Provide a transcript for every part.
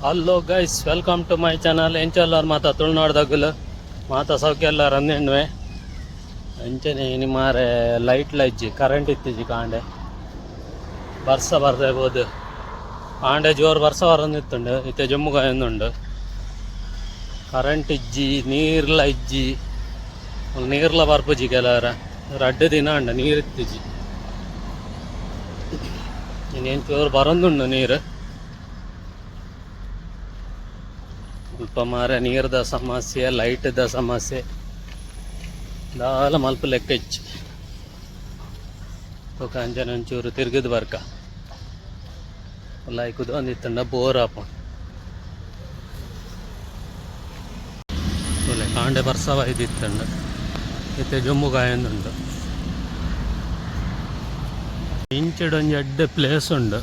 Hello guys, welcome to my channel. ಎಂಚೆಲ್ಲರು ಮಾತಾ ತುಳುನಾಡ್ದಾಗಲು ಮಾತಾ ಸೌಖ್ಯ ಅಂದೇನ್ವೆ ಅಂಚನೆ ನಿಮ್ಮಾರೆ ಲೈಟ್ಲ ಇಜ್ಜಿ ಕರೆಂಟ್ ಇತ್ತಿಜ್ಜಿ ಕಾಂಡೆ ಬರ್ಸ ಬರ್ದೇಬೋದು ಕಾಂಡೆ ಜೋರು ಬರ್ಸ ಬರಂದಿತ್ತುಂಡು ಇತ್ತೆ ಜಮ್ಮುಗಾಯೊಂದುಂಡು ಕರೆಂಟ್ ಇಜ್ಜಿ ನೀರ್ಲ ಇಜ್ಜಿ ನೀರ್ಲ ಬರ್ಪುಜಿ ಕೆಲವರ 2 ದಿನ ಅಂಡ ನೀರು ಇತ್ತಿಜ್ಜಿ ಇನ್ನೇನು ಚೋರು ಬರೊಂದುಂಡು ನೀರು ಸ್ವಲ್ಪ ಮಾರೆ ನೀರ್ದ ಸಮಸ್ಯೆ ಲೈಟ್ದ ಸಮಸ್ಯೆ ದಾಲ ಮಲ್ಪ ಲೆಕ್ಕ ಇಚ್ಚು ಕಂಚನ ಒಂಚೂರು ತಿರ್ಗಿದ್ ಬರ್ಕ ಲೈಕುದು ಒಂದಿತ್ತಂಡ ಬೋರ್ ಆಪ ಕಾಂಡೆ ಬರ್ಸವ ಇದಿತ್ತಂಡ ಇತ್ತೆ ಜಮ್ಮುಗಾಯಂದುಂಡು ಇಂಚಿಡೊಂಜಿ ಎಡ್ಡೆ ಪ್ಲೇಸ್ ಉಂಡು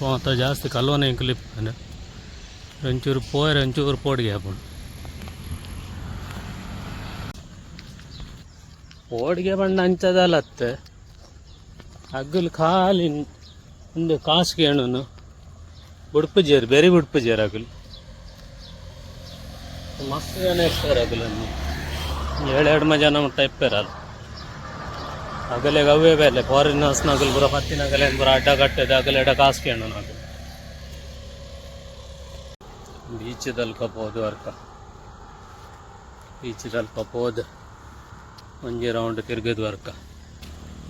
ಮಾತ್ರ ಜಾಸ್ತಿ ಕಲ್ವನೆ ಕ್ಲಿಪ್ ಒಂಚೂರು ಪೋಯರೆ ಒಂಚೂರು ಪೋಡಿಗೆ ಹಾಕೊಂಡು ಪೋಡಿಗೆ ಬಣ್ಣ ಹಂಚದಲ್ಲತ್ತೆ ಅಗ್ಗಲು ಖಾಲಿ ಒಂದು ಕಾಸಿಗೆ ಹೆಣ್ಣು ಬುಡ್ಪು ಜೇರು ಬೇರೆ ಬುಡ್ಪು ಜೇರು ಅಗಲು ಮಸ್ತ್ ಜನ ಇರ್ತಾರೆ ಅಗಲನ್ನು 7 ಜನ ಟೈಪ್ ಇರಲ್ಲ ಅಗಲೆ ಅವೇ ಬೇಲೆ ಫಾರಿನರ್ಸ್ನಾಗಲು ಬರೋ ಹತ್ತಿನಾಗಲೇ ಬರೋ ಅಡ್ಡ ಕಟ್ಟದೆ ಅಗಲ ಎಡ ಕಾಸಿಗೆ ಹೆಣ್ಣು ನಾಗಲು ಬೀಚದಲ್ಲಿ ಕಪ್ಪೋದು ಅರ್ಕ ಬೀಚದಲ್ಲಿ ಕಪ್ಪೋದು ಒಂಜಿ ರೌಂಡ್ ತಿರುಗಿದ್ವು ಅರ್ಕ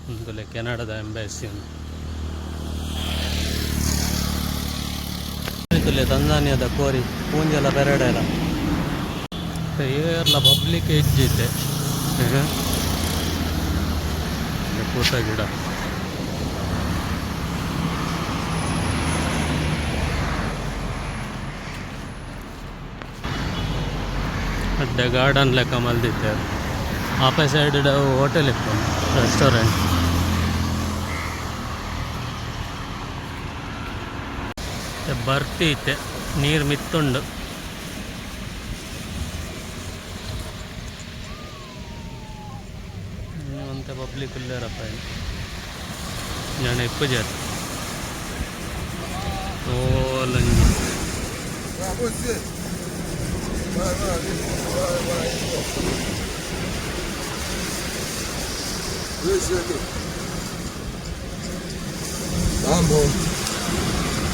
ಒಂದಲೆ ಕೆನಡಾದ ಎಂಬಾಸಿ ಉಂಟು ತಂಜಾನಿಯಾದ ಕೋರಿ ಪೂಂಜೆಲ್ಲ ಬೆರಡೆಲ್ಲ ಏರ್ಲ ಪಬ್ಲಿಕ್ ಹೆಜ್ಜಿದ್ದೆ ಕೂಟ ಗಿಡ ಅಡ್ಡೆ ಗಾರ್ಡನ್ ಲೆಕ್ಕ ಮಲ್ದಿದ್ದೆ ಆಪೆ ಸೈಡ್ ಹೋಟೆಲ್ ಇತ್ತು ರೆಸ್ಟೋರೆಂಟ್ ಬರ್ತಿ ಇತ್ತೆ ನೀರು ಮಿತ್ತುಂಡು ಅಂತ ಪಬ್ಲಿಕ್ ಇಲ್ಲೇರಪ್ಪ ಜನ ಇಪ್ಪು ಜನ ಓಲಂಜಿ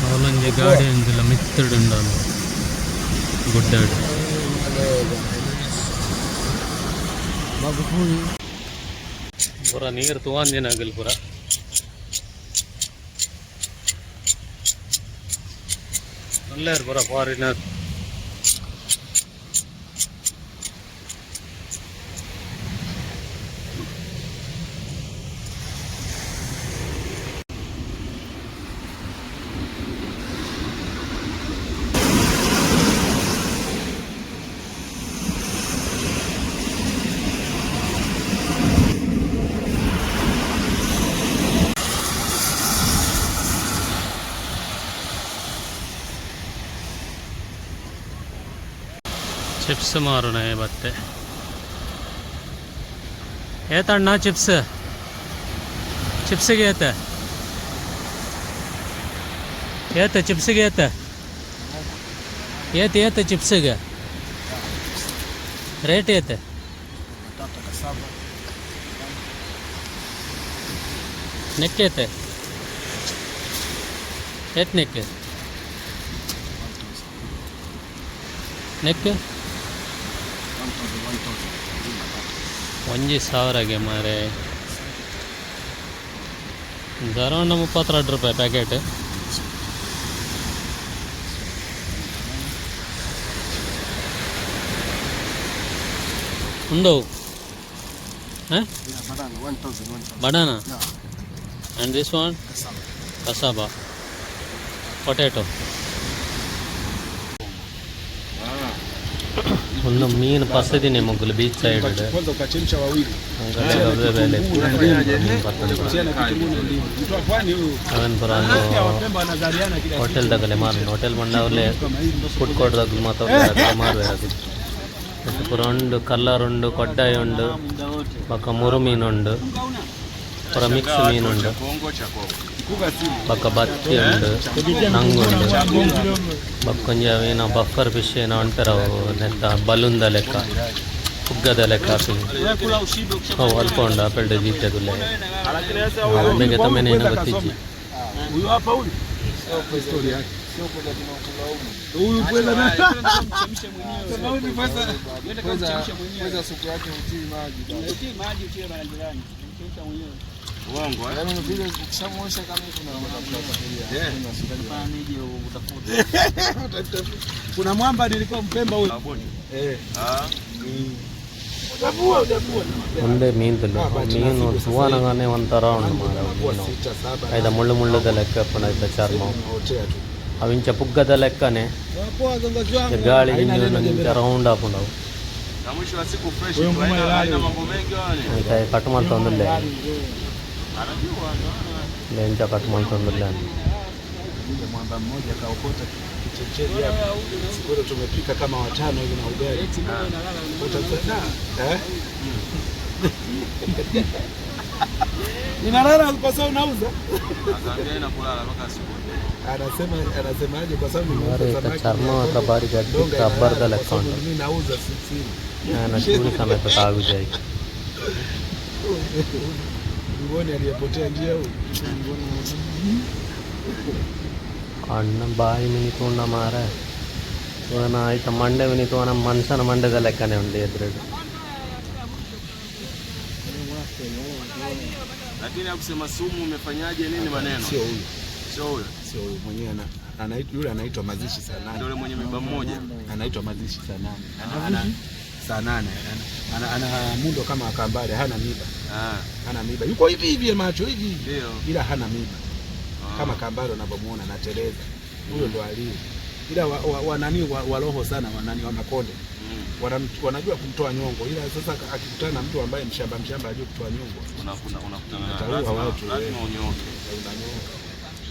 ಅವಲಂಜಿ ಗಾಡಿ ಅಂದಿಲ್ಲ ಮಿತ್ತಡುಂಡ ಗುಡ್ಡಾಡು ಪೂರ ನೀರು ತಗೊಂದಿನಾಗಲ್ ಪೂರ ಅಲ್ಲೇ ಪೂರ ಫಾರಿನರ್ ಚಿಪ್ಸ್ ಮಾರೋಣ ಮತ್ತೆ ಏತಣ್ಣ ಚಿಪ್ಸಿಗೆ ಏತ ಚಿಪ್ಸಿಗೆ ಏತ ಚಿಪ್ಸಿಗೆ ರೇಟ್ ಏತೆ ನೆಕ್ ಏತೆ ನೆಕ್ ನೆಕ್ 1,000ಗೆ ಮಾರೆ ಅರೌಂಡ್ 32 ರೂಪಾಯಿ ಪ್ಯಾಕೆಟ್ ಉಂಡು ಬನಾನಾ ಆ್ಯಂಡ್ ದಿಸ್ ಒನ್ ಕಸಾಬಾ ಪೊಟ್ಯಾಟೊ ಒಂದು ಮೀನು ಪಸದಿನಿ ಮೊಗ್ಗಲು ಬೀಚ್ ಸೈಡ್ ಅವನ್ ಪುರ ಹೋಟೆಲ್ದಾಗಲೇ ಮಾರು ಹೋಟೆಲ್ ಬಂದವಲ್ಲೇ ಫುಡ್ ಕೋರ್ಟ್ದಾಗ ಮಾತ್ರ ಮಾರಬೇಕು ಪುರ ಉಂಡು ಕಲ್ಲರ್ ಉಂಡು ಕೊಡ್ಡಾಯಿ ಉಂಡು ಪಕ್ಕ ಮುರು ಮೀನುಂಡು ಪುರ ಮಿಕ್ಸ್ ಮೀನುಂಡು ಬಕ್ಕ ಬತ್ತಿ ಉಂಡು ನಂಗುಂಡು ಬಕ್ಕೊಂಜ ಬಫರ್ ಫಿಶ್ ಏನೋ ಅಂತಾರವು ನೆತ್ತ ಬಲೂನ್ದ ಲೆಕ್ಕ ಪುಗ್ಗದ ಲೆಕ್ಕ ಅವು ಅಲ್ಪ ಉಂಡು ಆಪೆಲ್ಡೆ ಜೀತೆದುಲ್ಲೆ ಒಮ್ಮೆಗೆ ತಮ್ಮೆನೆ ಏನೋ ಗೊತ್ತಿಜ್ಜಿ kuna mwamba nilikuwa mpemba huyo ಮುಂದೆ ಮೀನ್ದಲ್ಲಿ ಮೀನು ಸುವಾನಗಾನೆ ಒಂಥರ ಉಂಡು ಮಾರ ಮೀನು ಆಯ್ತಾ ಮುಳ್ಳು ಮುಳ್ಳುದ ಲೆಕ್ಕ ಆಯ್ತಾ ಚರ್ಮ ಅವಿಂಚ ಪುಗ್ಗದ ಲೆಕ್ಕನೆ ಗಾಳಿ ಹಿಂಚ ರೌಂಡ್ ಹಾಕೊಂಡವು ಆಯ್ತಾ ಕಟ್ ಮಾಡ್ತಂದಿಲ್ಲ ಲೆಂಚ ಕಟ್ ಮಾಡ್ತಂದಿಲ್ಲ mwamba mmoja kaokota kichecheri hapa. Siku ile tumepika kama watano hivi na ugali. Utasema ninalala kwa sababu nauza. Akaanza kulala mpaka asubuhi. Anasemaje kwa sababu nimeuza samaki. ಚರ್ಮ ಹತ್ರ ಬಾರಿ ಗಟ್ಟಿ ರಬ್ಬರ್ದ ಲೆಕ್ಕ ಉಂಟು. Mimi nauza sisi. ನಾನು ಚೂರಿ ಸಮೇತ ತಾಗುಜಾಯಿ. Ngoni aliyepotea njia huyu. ಅಣ್ಣ ಬಾಯಿ ಮಿನಿತುಂಡ ಮಾರ ಇವನ ಆಯ್ತು ಮಂಡೆ ಮಿನಿತು ನಮ್ಮ ಮನುಷ್ಯನ ಮಂಡ್ಯದ ಲೆಕ್ಕನೆ ಉಂಡು ಎದುರುಡು lakini akusema sumu umefanyaje nini maneno sio huyo mwenyewe anaitwa anaitwa mazishi saa 8 ndio yule mwenye mimba mmoja anaitwa mazishi saa 8 saa 8 ana mundo kama akambale hana miba hana miba yuko hivi hivi macho hivi ndio ila hana miba kama kambale unavyomuona anateleza huyo ndo alio ila wanani wa roho sana wanani wa makonde wanajua kumtoa nyongo ila sasa akikutana na mtu ambaye mshamba ajue kutoa nyongo unakutana na watu lazima unyonge unanyonga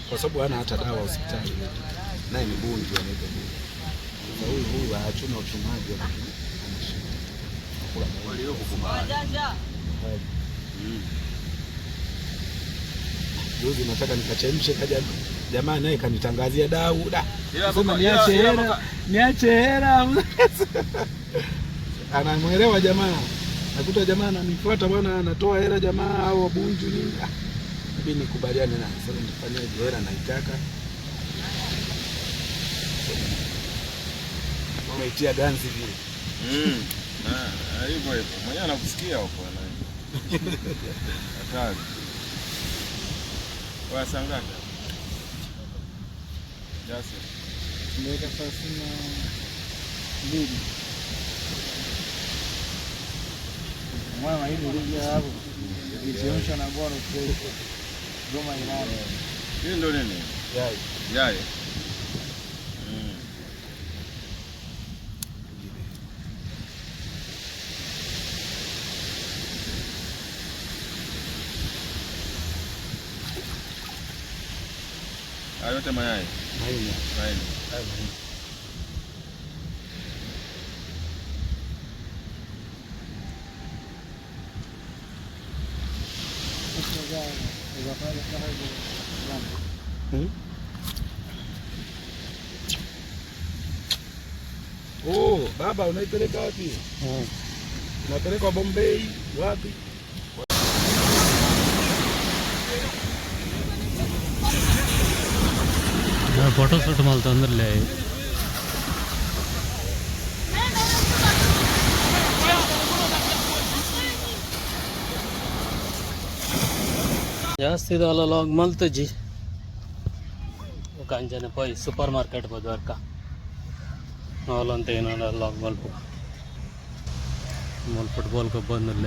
kwa sababu hana hata dawa hospitali naye ni bungi anaitwa bungi huyu achuna uchumaji anakula walio kukubali juzi nataka nikachemshe kaja jamaa naye kanitangazia Dauda sema niache hela anamuelewa jamaa nakuta jamaa ananifuata bwana anatoa hela jamaa au bunju nini mimi nikubaliane naye sasa nifanyaje hela naitaka umeitia ganzi vile hivyo mwenyewe anakusikia huko hatari wa sangaka Jasi nimeweka sasa na mbili mwana hili lije hapo nikionyesha na bora kwa goma inani hii ndio nini yai yote mayai oh baba unaipeleka wapi unapeleka Bombay wapi photo shoot ಮಾಡ್ತಾ ಅಂದ್ರಲ್ಲೇ ಜಾಸ್ತಿ ಇದಲ್ಲ ಲಾಗ್ ಮಲ್ತಜ್ಜಿ ಕಾಂಜನೆ ಪೋಯ್ super market ಬೋದು ಅರ್ಕ ನಾವಲ್ಲಂತ ಏನೋ ಲಾಗ್ ಮಲ್ಪು ಫುಟ್ಬಾಲ್ಗೆ ಬಂದಿಲ್ಲ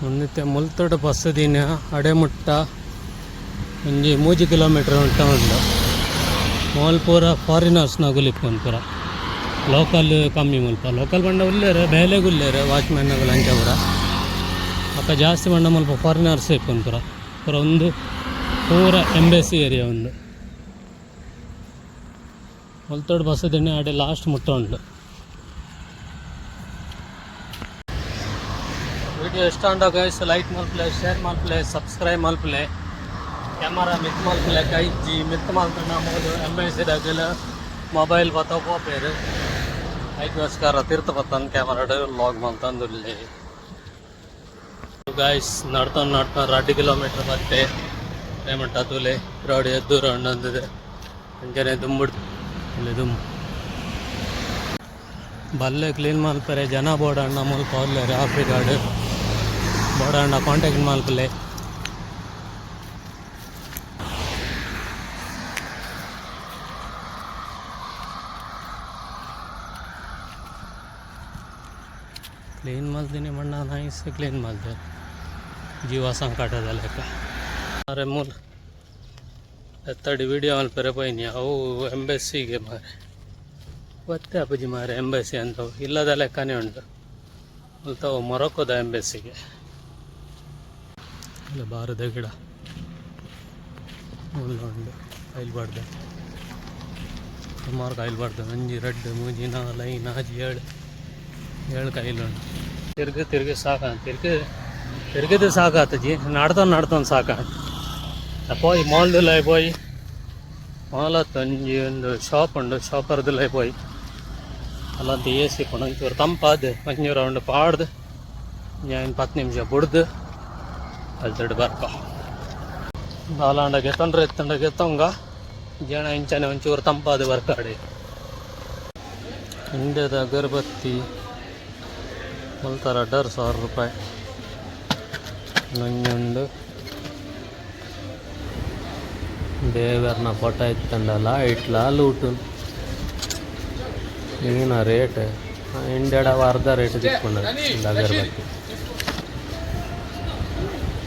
ಮುನ್ನಿತ್ತೆ ಮುಲ್ತೊಡ ಬಸ್ ದಿನ ಅಡೆಮುಟ್ಟ ಒಂಜಿ 3 ಕಿಲೋಮೀಟರ್ ಉಂಟ ಉಂಡು ಮಾಲ್ ಪೂರ ಫಾರಿನರ್ಸ್ ನಗುಲಿಪ್ಪನ್ ಪೂರ ಲೋಕಲ್ ಕಮ್ಮಿ ಮುಲ್ಪ ಲೋಕಲ್ ಬಂಡ ಉಲ್ಲೇರು ಬೇಲೆಗೆ ಉಲ್ಲೇರು ವಾಚ್ಮ್ಯಾನ್ ನಗಲು ಅಂಚ ಪೂರ ಅಕ್ಕ ಜಾಸ್ತಿ ಬಂಡ ಮುಲ್ಪ ಫಾರಿನರ್ಸ್ ಇಪ್ಪನ್ ಪೂರ ಪೂರ ಒಂದು ಪೂರ ಎಂಬೆಸಿ ಏರಿಯಾ ಒಂದು ಮುಲ್ತೋಡು ಬಸ್ ದಿನ ಅಡೆ ಲಾಸ್ಟ್ ಮುಟ್ಟ ಉಂಟು ವಿಡಿಯೋ ಇಷ್ಟ ಅಂಡ ಗೈಸ್ ಲೈಕ್ ಮಲ್ಪ್ಲೆ ಶೇರ್ ಮಲ್ಪ್ಲೆ ಸಬ್ಸ್ಕ್ರೈಬ್ ಮಲ್ಪ್ಲೆ ಕ್ಯಾಮರಾ ಮಿತ್ ಮಲ್ಪ್ಲೆ ಕೈಜಿ ಮಿತ್ ಮಲ್ಪನ ಮೂಲು ಎಂಬೆಸಿದಾಗಲ ಮೊಬೈಲ್ ಬತ್ತೋ ಪೇರು ಐಗೋಸ್ಕರ ತೀರ್ಥ ಬತ್ತನ್ ಕ್ಯಾಮರಾ ಲಾಗ್ ಮಂತಂದುಲ್ಲಿ ಗೈಸ್ ನಡ್ಕೊಂಡು 2 ಕಿಲೋಮೀಟರ್ ಮತ್ತೆ ಏಮಂಟ ತುಲೆ ರೋಡ್ ದೂರ ಉಂಡೊಂದಿದೆ ಅಂಚನೆ ದುಂಬಿಡ್ ಇಲ್ಲಿ ದುಂಬು ಬಲ್ಲೆ ಕ್ಲೀನ್ ಮಲ್ಪರೆ ಜನ ಬೋಡಣ್ಣ ಮುಲ್ಪ ಹೋಗ್ಲೇರೆ ಆಫ್ರಿಕಾಡ್ ಬೋಡಣ್ಣ ಕಾಂಟ್ಯಾಕ್ಟ್ ಮಲ್ಪಲೆ ಕ್ಲೀನ್ ಮಲ್ತೀನಿ ಮಣ್ಣ ನೈಸ್ ಕ್ಲೀನ್ ಮಲ್ತೆ ಜೀವ ಸಂಕಟದ ಲೆಕ್ಕ ಅರೆ ಮೂಲ ಎತ್ತಡಿ ವಿಡಿಯೋ ಮಲ್ಪರೆ ಪೈನಿ ಅವು ಎಂಬೆಸ್ಸಿಗೆ ಮಾರೆ ಗೊತ್ತೇ ಅಪ್ಪಾಜಿ ಮಾರೆ ಎಂಬೆಸಿ ಅಂತವು ಇಲ್ಲದ ಲೆಕ್ಕನೇ ಉಂಟು ಅಲ್ತವು ಮೊರಕ್ಕೋದ ಎಂಬೆಸಿಗೆ ಇಲ್ಲ ಬಾರದ ಗಿಡ ಉಂಡು ಕೈಲ್ಬಾರ್ದು ಸುಮಾರು ಕೈಲ್ಬಾರ್ದು ಅಂಜಿ 2 3 4 5 6 7 ಕೈಲುಂಟು ತಿರ್ಗಿ ಸಾಕ ತಿರ್ಗಿದು ಸಾಕಾತಜಿ ನಡ್ತೊಂದು ಸಾಕ ಪೋಯಿ ಮಾಲ್ದಿಲ್ಲ ಪೋಯಿ ಮಾಲತ್ತು ಒಂಜಿ ಒಂದು ಶಾಪ್ ಉಂಡು ಶಾಪರ್ದಿಲ್ಲ ಪೋಯಿ ಅಲ್ಲಂತ ಎ ಸಿ ಕೊಡು ಒಂಚೂರು ತಂಪಾದ ಒಂಚೂರು ರೌಂಡ್ ಪಾಡ್ದು ಏನು 10 ನಿಮಿಷ ಬುಡ್ದು ಅಲ್ಲಿ ಬರ್ಕ ಬಾಲಾಂಡ ಎತ್ತಂಗ ಜನ ಇಂಚನೆ ಒಂಚೂರು ತಂಪಾದ ಬರ್ಕಾಡಿ ಇಂಡಿಯಾದ ಅಗರಬತ್ತಿ ಕೊಲ್ತಾರೆ 2,000 ರೂಪಾಯಿ ನಂಜುಂಡು ದೇವರನ ಫೋಟೋ ಇತ್ತಂಡಲ್ಲ ಇಟ್ಲ ಲೂಟು ಈಗಿನ ರೇಟ್ ಇಂಡಿಯಾಡ ಅರ್ಧ ರೇಟ್ ತಿಕ್ಕೊಂಡ ಅಗರಬತ್ತಿ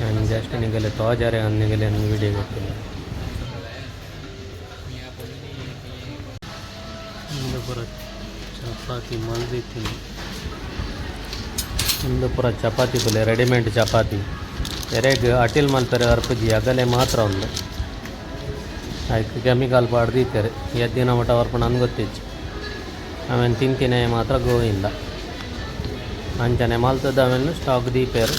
ನಾನು ಜಸ್ಟ್ ನಿಗಲೆ ತೋಜಾರೆ ಅನ್ನಿಗಲೆ ನನಗೆ ವಿಡಿಯೋ ಗೊತ್ತಿಲ್ಲ ಇಂದು ಪುರ ಚಪಾತಿ ಮಲ್ದಿತ್ತೀನಿ ಇಂದು ಪುರ ಚಪಾತಿ ಬಲೆ ರೆಡಿಮೇಡ್ ಚಪಾತಿ ಎರೆಗೆ ಅಟಿಲ್ ಮಲ್ಪರೆ ಅರ್ಪಜಿ ಅಗಲೆ ಮಾತ್ರ ಒಂದು ಆಯ್ತು ಕೆಮಿಕಲ್ ಪಾಡ್ದಿತ್ತಾರೆ ಎದ್ದಿನ ಮಠ ವರ್ಪ ನನಗೆ ಗೊತ್ತಿಚ್ಚು ಆಮೇಲೆ ತಿಂತಿನೇ ಮಾತ್ರ ಗೋವಿಂದ ಅಂಚನೆ ಮಲ್ತದ ಆಮೇಲೆ ಸ್ಟಾಕ್ ದೀಪೇರು